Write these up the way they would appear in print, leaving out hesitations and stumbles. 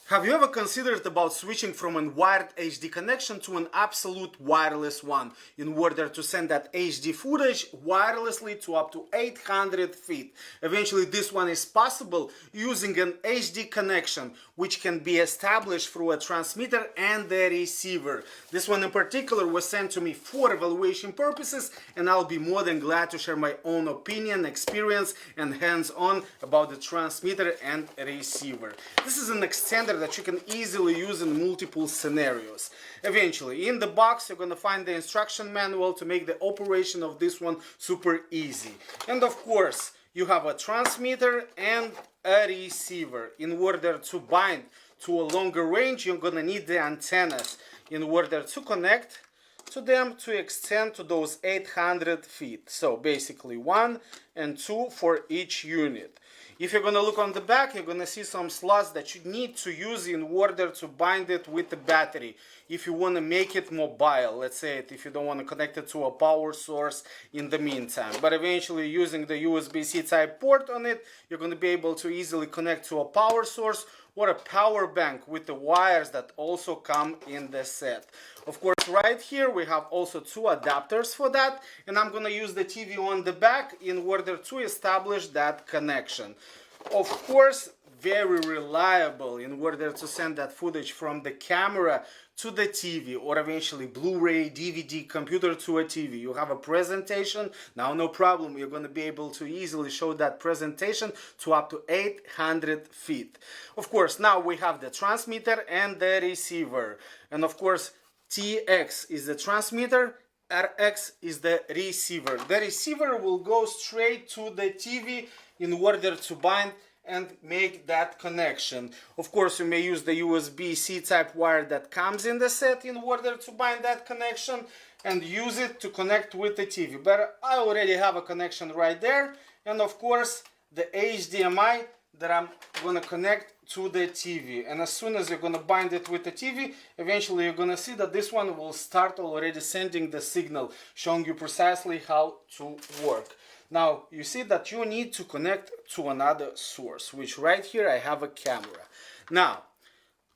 Have you ever considered about switching from a wired HD connection to an absolute wireless one in order to send that HD footage wirelessly to up to 800 feet? Eventually this one is possible using an HD connection which can be established through a transmitter and the receiver. This one in particular was sent to me for evaluation purposes, and I'll be more than glad to share my own opinion, experience and hands-on about the transmitter and receiver. This is an extender that you can easily use in multiple scenarios. Eventually, in the box you're going to find the instruction manual to make the operation of this one super easy. And of course, you have a transmitter and a receiver. In order to bind to a longer range, you're going to need the antennas in order to connect to them to extend to those 800 feet. So basically 1 and 2 for each unit. If you're going to look on the back, you're going to see some slots that you need to use in order to bind it with the battery. If you want to make it mobile, let's say if you don't want to connect it to a power source in the meantime. But eventually using the USB-C type port on it, you're going to be able to easily connect to a power source or a power bank with the wires that also come in the set. Of course, right here we have also two adapters for that, and I'm going to use the TV on the back in order to establish that connection. Of course, very reliable in order to send that footage from the camera to the TV, or eventually Blu-ray, DVD, computer to a TV. You have a presentation, now no problem, you're going to be able to easily show that presentation to up to 800 feet. Of course, now we have the transmitter and the receiver. And of course, TX is the transmitter, RX is the receiver. The receiver will go straight to the TV in order to bind and make that connection. Of course, you may use the USB-C type wire that comes in the set in order to bind that connection and use it to connect with the TV. But I already have a connection right there, and of course the HDMI that I'm gonna connect to the TV. And as soon as you're gonna bind it with the TV, eventually you're gonna see that this one will start already sending the signal, showing you precisely how to work. Now, you see that you need to connect to another source, which right here I have a camera. Now,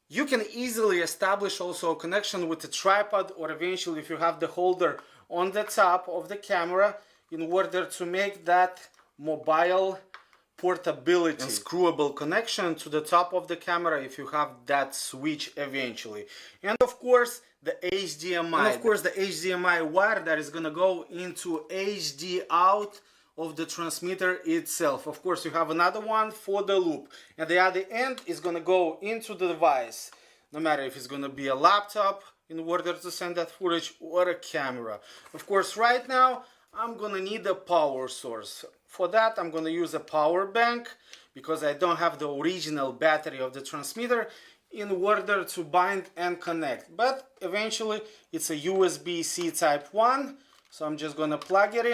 you can easily establish also a connection with the tripod, or eventually if you have the holder on the top of the camera, in order to make that mobile portability and screwable connection to the top of the camera if you have that switch eventually. And of course, the HDMI. And of course, the HDMI wire that is going to go into HD out of the transmitter itself. Of course, you have another one for the loop, and the other end is going to go into the device, no matter if it's going to be a laptop in order to send that footage or a camera. Of course, right now I'm going to need a power source. For that, I'm going to use a power bank because I don't have the original battery of the transmitter in order to bind and connect. But eventually it's a USB-C type 1, so I'm just going to plug it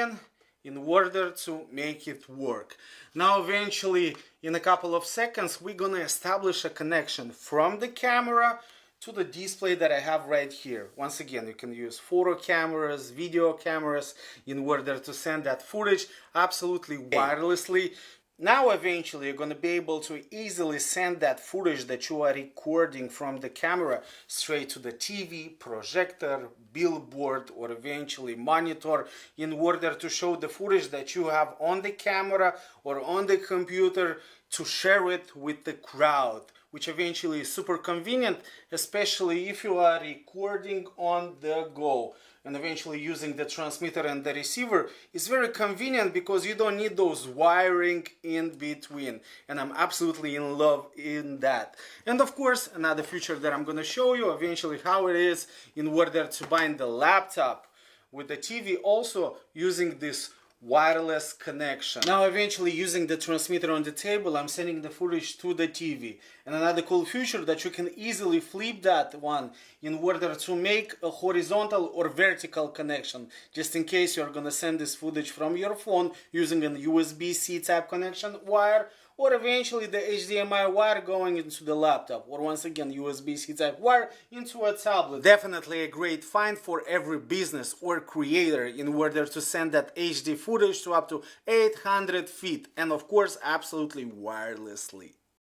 in order to make it work. Now eventually, in a couple of seconds, we're going to establish a connection from the camera to the display that I have right here. Once again, you can use photo cameras, video cameras in order to send that footage absolutely wirelessly. Now eventually you're going to be able to easily send that footage that you are recording from the camera straight to the TV, projector, billboard, or eventually monitor in order to show the footage that you have on the camera or on the computer to share it with the crowd, which eventually is super convenient, especially if you are recording on the go. And eventually using the transmitter and the receiver is very convenient because you don't need those wiring in between. And I'm absolutely in love in that. And of course, another feature that I'm going to show you eventually how it is in order to bind the laptop with the TV, also using this wireless connection. Now eventually using the transmitter on the table, I'm sending the footage to the TV. And another cool feature that you can easily flip that one in order to make a horizontal or vertical connection, just in case you're gonna send this footage from your phone using a USB-C type connection wire, or eventually the HDMI wire going into the laptop, or once again USB-C type wire into a tablet. Definitely a great find for every business or creator in order to send that HD footage to up to 800 feet, and of course absolutely wirelessly.